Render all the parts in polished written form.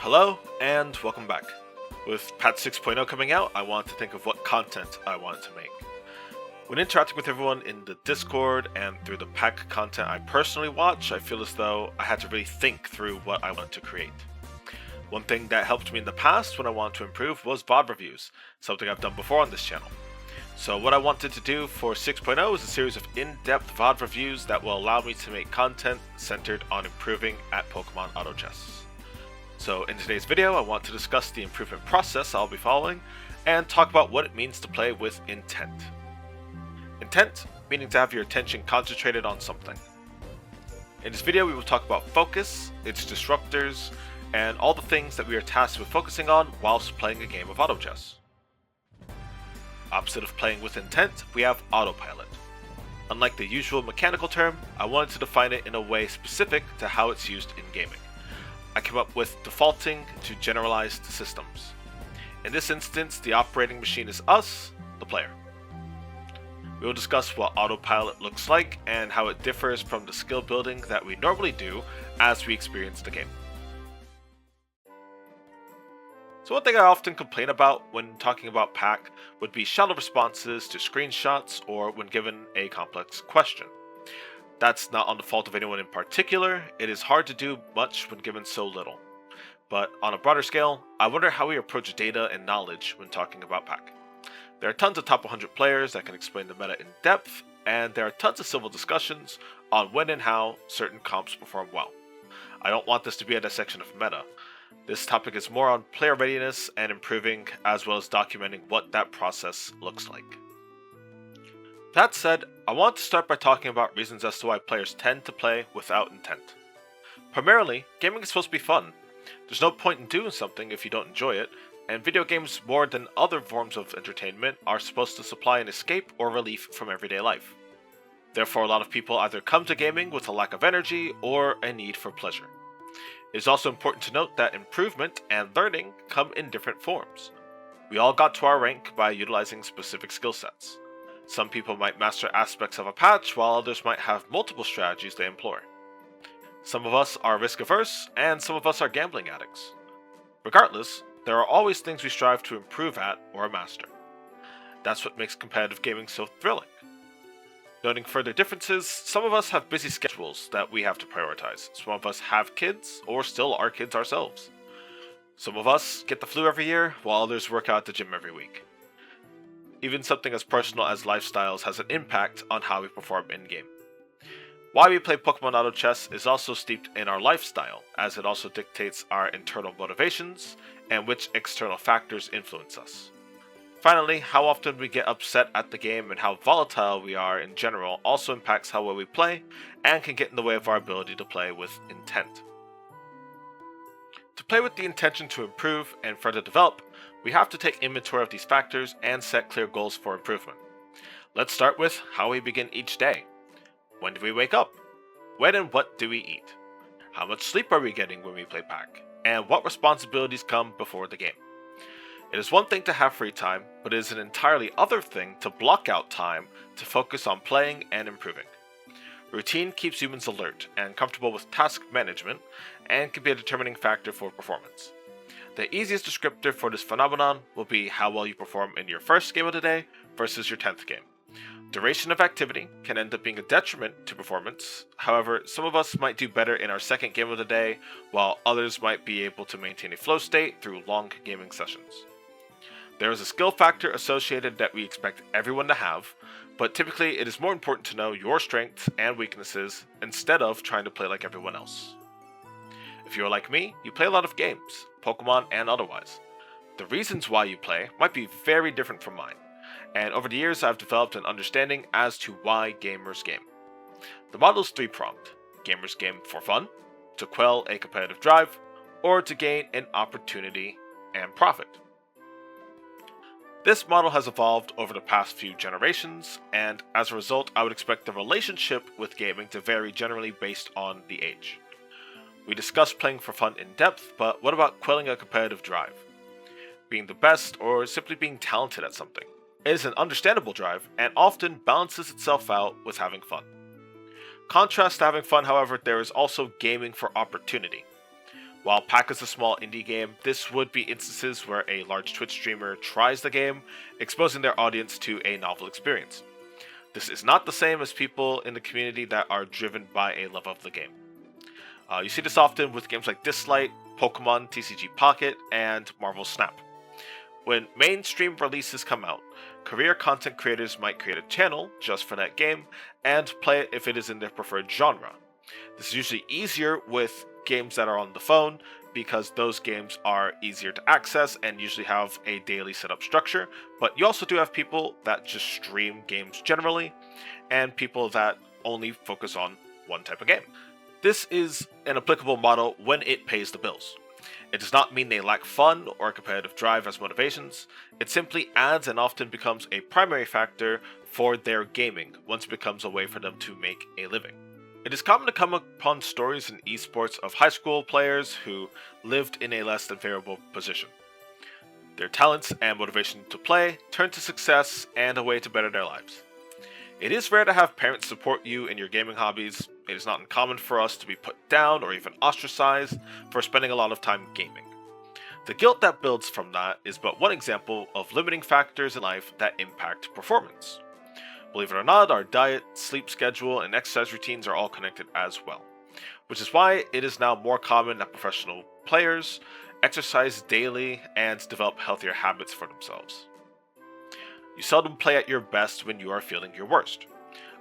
Hello, and welcome back. With patch 6.0 coming out, I wanted to think of what content I wanted to make. When interacting with everyone in the Discord and through the pack content I personally watch, I feel as though I had to really think through what I wanted to create. One thing that helped me in the past when I wanted to improve was VOD reviews, something I've done before on this channel. So what I wanted to do for 6.0 is a series of in-depth VOD reviews that will allow me to make content centered on improving at Pokemon Auto Chess. So in today's video, I want to discuss the improvement process I'll be following and talk about what it means to play with intent. Intent, meaning to have your attention concentrated on something. In this video, we will talk about focus, its disruptors, and all the things that we are tasked with focusing on whilst playing a game of auto chess. Opposite of playing with intent, we have autopilot. Unlike the usual mechanical term, I wanted to define it in a way specific to how it's used in gaming. I came up with defaulting to generalized systems. In this instance, the operating machine is us, the player. We will discuss what autopilot looks like and how it differs from the skill building that we normally do as we experience the game. So one thing I often complain about when talking about pack would be shallow responses to screenshots or when given a complex question. That's not on the fault of anyone in particular, it is hard to do much when given so little. But on a broader scale, I wonder how we approach data and knowledge when talking about pack. There are tons of top 100 players that can explain the meta in depth, and there are tons of civil discussions on when and how certain comps perform well. I don't want this to be a dissection of meta. This topic is more on player readiness and improving, as well as documenting what that process looks like. That said, I want to start by talking about reasons as to why players tend to play without intent. Primarily, gaming is supposed to be fun. There's no point in doing something if you don't enjoy it, and video games more than other forms of entertainment are supposed to supply an escape or relief from everyday life. Therefore, a lot of people either come to gaming with a lack of energy or a need for pleasure. It is also important to note that improvement and learning come in different forms. We all got to our rank by utilizing specific skill sets. Some people might master aspects of a patch, while others might have multiple strategies they employ. Some of us are risk averse, and some of us are gambling addicts. Regardless, there are always things we strive to improve at or master. That's what makes competitive gaming so thrilling. Noting further differences, some of us have busy schedules that we have to prioritize. Some of us have kids, or still are kids ourselves. Some of us get the flu every year, while others work out at the gym every week. Even something as personal as lifestyles has an impact on how we perform in-game. Why we play Pokemon Auto Chess is also steeped in our lifestyle, as it also dictates our internal motivations and which external factors influence us. Finally, how often we get upset at the game and how volatile we are in general also impacts how well we play and can get in the way of our ability to play with intent. To play with the intention to improve and further develop, we have to take inventory of these factors and set clear goals for improvement. Let's start with how we begin each day. When do we wake up? When and what do we eat? How much sleep are we getting when we play pack? And what responsibilities come before the game? It is one thing to have free time, but it is an entirely other thing to block out time to focus on playing and improving. Routine keeps humans alert and comfortable with task management and can be a determining factor for performance. The easiest descriptor for this phenomenon will be how well you perform in your first game of the day versus your 10th game. Duration of activity can end up being a detriment to performance. However, some of us might do better in our second game of the day, while others might be able to maintain a flow state through long gaming sessions. There is a skill factor associated that we expect everyone to have, but typically it is more important to know your strengths and weaknesses instead of trying to play like everyone else. If you're like me, you play a lot of games, Pokemon and otherwise. The reasons why you play might be very different from mine, and over the years I've developed an understanding as to why gamers game. The model is three-pronged. Gamers game for fun, to quell a competitive drive, or to gain an opportunity and profit. This model has evolved over the past few generations, and as a result I would expect the relationship with gaming to vary generally based on the age. We discussed playing for fun in depth, but what about quelling a competitive drive? Being the best, or simply being talented at something? It is an understandable drive, and often balances itself out with having fun. Contrast to having fun, however, there is also gaming for opportunity. While Pack is a small indie game, this would be instances where a large Twitch streamer tries the game, exposing their audience to a novel experience. This is not the same as people in the community that are driven by a love of the game. You see this often with games like Dislight, Pokémon TCG Pocket, and Marvel Snap. When mainstream releases come out, career content creators might create a channel just for that game and play it if it is in their preferred genre. This is usually easier with games that are on the phone because those games are easier to access and usually have a daily setup structure, but you also do have people that just stream games generally and people that only focus on one type of game. This is an applicable model when it pays the bills. It does not mean they lack fun or competitive drive as motivations. It simply adds and often becomes a primary factor for their gaming once it becomes a way for them to make a living. It is common to come upon stories in esports of high school players who lived in a less than favorable position. Their talents and motivation to play turned to success and a way to better their lives. It is rare to have parents support you in your gaming hobbies. It is not uncommon for us to be put down or even ostracized for spending a lot of time gaming. The guilt that builds from that is but one example of limiting factors in life that impact performance. Believe it or not, our diet, sleep schedule, and exercise routines are all connected as well, which is why it is now more common that professional players exercise daily and develop healthier habits for themselves. You seldom play at your best when you are feeling your worst.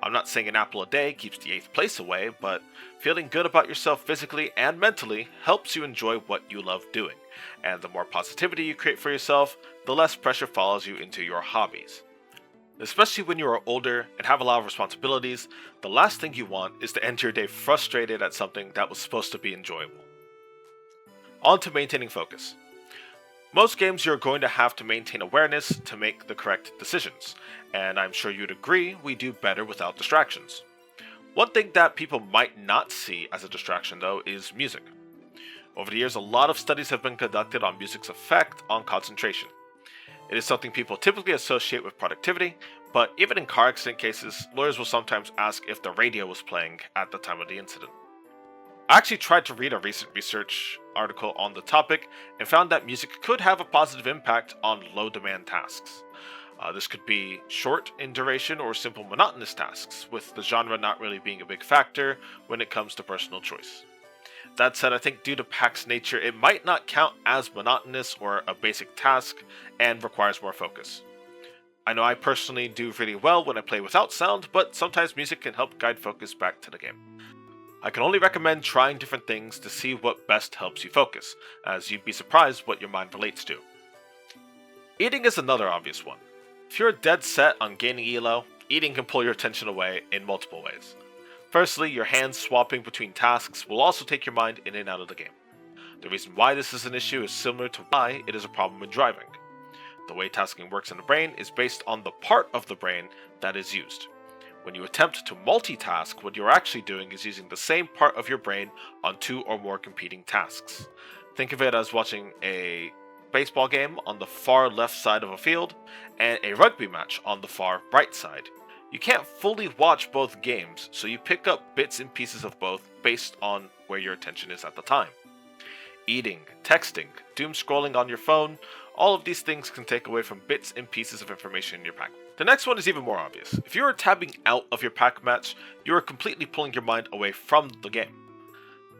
I'm not saying an apple a day keeps the 8th place away, but feeling good about yourself physically and mentally helps you enjoy what you love doing, and the more positivity you create for yourself, the less pressure follows you into your hobbies. Especially when you are older and have a lot of responsibilities, the last thing you want is to end your day frustrated at something that was supposed to be enjoyable. On to maintaining focus. Most games you're going to have to maintain awareness to make the correct decisions, and I'm sure you'd agree we do better without distractions. One thing that people might not see as a distraction though is music. Over the years, a lot of studies have been conducted on music's effect on concentration. It is something people typically associate with productivity, but even in car accident cases, lawyers will sometimes ask if the radio was playing at the time of the incident. I actually tried to read a recent research article on the topic and found that music could have a positive impact on low-demand tasks. This could be short in duration or simple monotonous tasks, with the genre not really being a big factor when it comes to personal choice. That said, I think due to Pack's nature, it might not count as monotonous or a basic task and requires more focus. I know I personally do really well when I play without sound, but sometimes music can help guide focus back to the game. I can only recommend trying different things to see what best helps you focus, as you'd be surprised what your mind relates to. Eating is another obvious one. If you're dead set on gaining elo, eating can pull your attention away in multiple ways. Firstly, your hands swapping between tasks will also take your mind in and out of the game. The reason why this is an issue is similar to why it is a problem when driving. The way tasking works in the brain is based on the part of the brain that is used. When you attempt to multitask, what you're actually doing is using the same part of your brain on 2 or more competing tasks. Think of it as watching a baseball game on the far left side of a field and a rugby match on the far right side. You can't fully watch both games, so you pick up bits and pieces of both based on where your attention is at the time. Eating, texting, doom scrolling on your phone, all of these things can take away from bits and pieces of information in your pack. The next one is even more obvious. If you are tabbing out of your pack match, you are completely pulling your mind away from the game.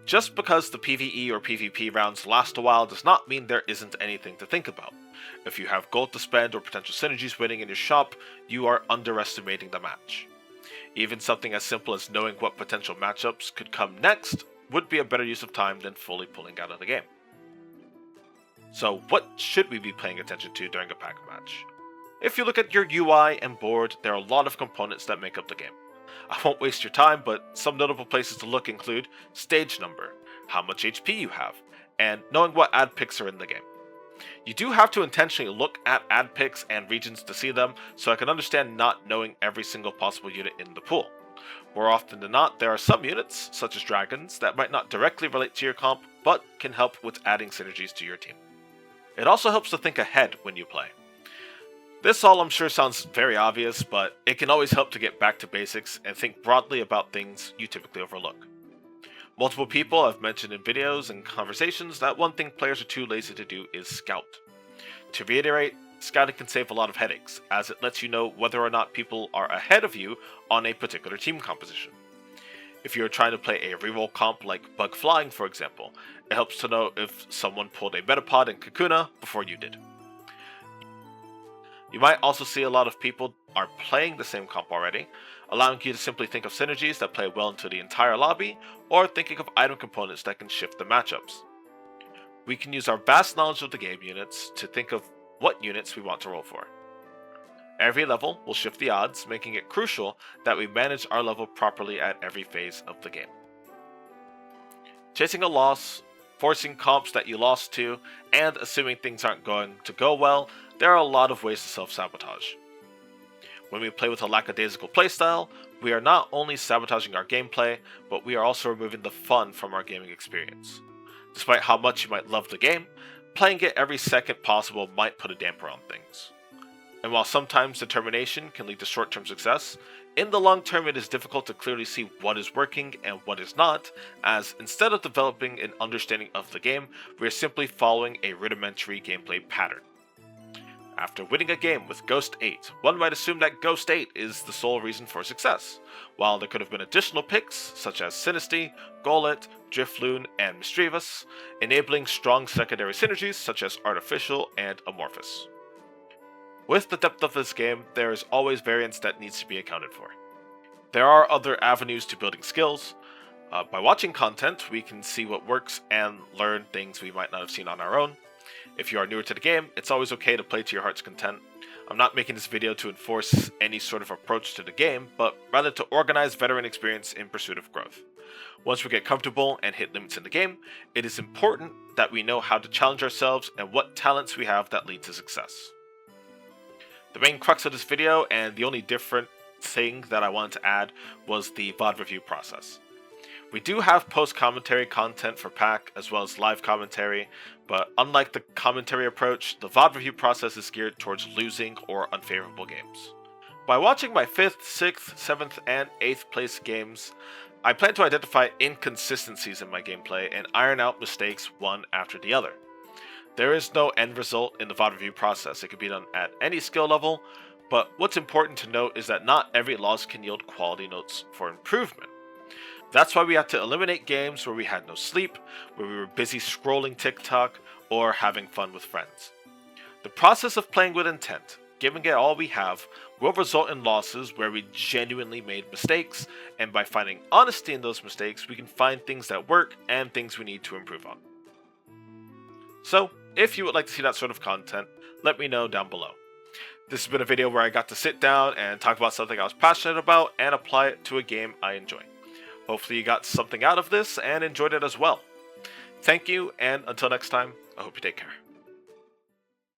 Just because the PvE or PvP rounds last a while does not mean there isn't anything to think about. If you have gold to spend or potential synergies waiting in your shop, you are underestimating the match. Even something as simple as knowing what potential matchups could come next would be a better use of time than fully pulling out of the game. So what should we be paying attention to during a pack match? If you look at your UI and board, there are a lot of components that make up the game. I won't waste your time, but some notable places to look include stage number, how much HP you have, and knowing what ad picks are in the game. You do have to intentionally look at ad picks and regions to see them, so I can understand not knowing every single possible unit in the pool. More often than not, there are some units, such as dragons, that might not directly relate to your comp, but can help with adding synergies to your team. It also helps to think ahead when you play. This all I'm sure sounds very obvious, but it can always help to get back to basics and think broadly about things you typically overlook. Multiple people have mentioned in videos and conversations that one thing players are too lazy to do is scout. To reiterate, scouting can save a lot of headaches, as it lets you know whether or not people are ahead of you on a particular team composition. If you're trying to play a reroll comp like bug flying, for example, it helps to know if someone pulled a Metapod and Kakuna before you did. You might also see a lot of people are playing the same comp already, allowing you to simply think of synergies that play well into the entire lobby, or thinking of item components that can shift the matchups. We can use our vast knowledge of the game units to think of what units we want to roll for. Every level will shift the odds, making it crucial that we manage our level properly at every phase of the game. Chasing a loss, forcing comps that you lost to, and assuming things aren't going to go well, there are a lot of ways to self-sabotage. When we play with a lackadaisical playstyle, we are not only sabotaging our gameplay, but we are also removing the fun from our gaming experience. Despite how much you might love the game, playing it every second possible might put a damper on things. And while sometimes determination can lead to short-term success, in the long term it is difficult to clearly see what is working and what is not, as instead of developing an understanding of the game, we are simply following a rudimentary gameplay pattern. After winning a game with Ghost 8, one might assume that Ghost 8 is the sole reason for success, while there could have been additional picks such as Sinisty, Golett, Drifloon, and Mischievous, enabling strong secondary synergies such as Artificial and Amorphous. With the depth of this game, there is always variance that needs to be accounted for. There are other avenues to building skills. By watching content, we can see what works and learn things we might not have seen on our own. If you are newer to the game, it's always okay to play to your heart's content. I'm not making this video to enforce any sort of approach to the game, but rather to organize veteran experience in pursuit of growth. Once we get comfortable and hit limits in the game, it is important that we know how to challenge ourselves and what talents we have that lead to success. The main crux of this video, and the only different thing that I wanted to add, was the VOD review process. We do have post-commentary content for Pack, as well as live commentary, but unlike the commentary approach, the VOD review process is geared towards losing or unfavorable games. By watching my 5th, 6th, 7th, and 8th place games, I plan to identify inconsistencies in my gameplay and iron out mistakes one after the other. There is no end result in the VOD review process. It can be done at any skill level, but what's important to note is that not every loss can yield quality notes for improvement. That's why we had to eliminate games where we had no sleep, where we were busy scrolling TikTok, or having fun with friends. The process of playing with intent, giving it all we have, will result in losses where we genuinely made mistakes, and by finding honesty in those mistakes, we can find things that work and things we need to improve on. So, if you would like to see that sort of content, let me know down below. This has been a video where I got to sit down and talk about something I was passionate about and apply it to a game I enjoy. Hopefully you got something out of this and enjoyed it as well. Thank you, and until next time, I hope you take care.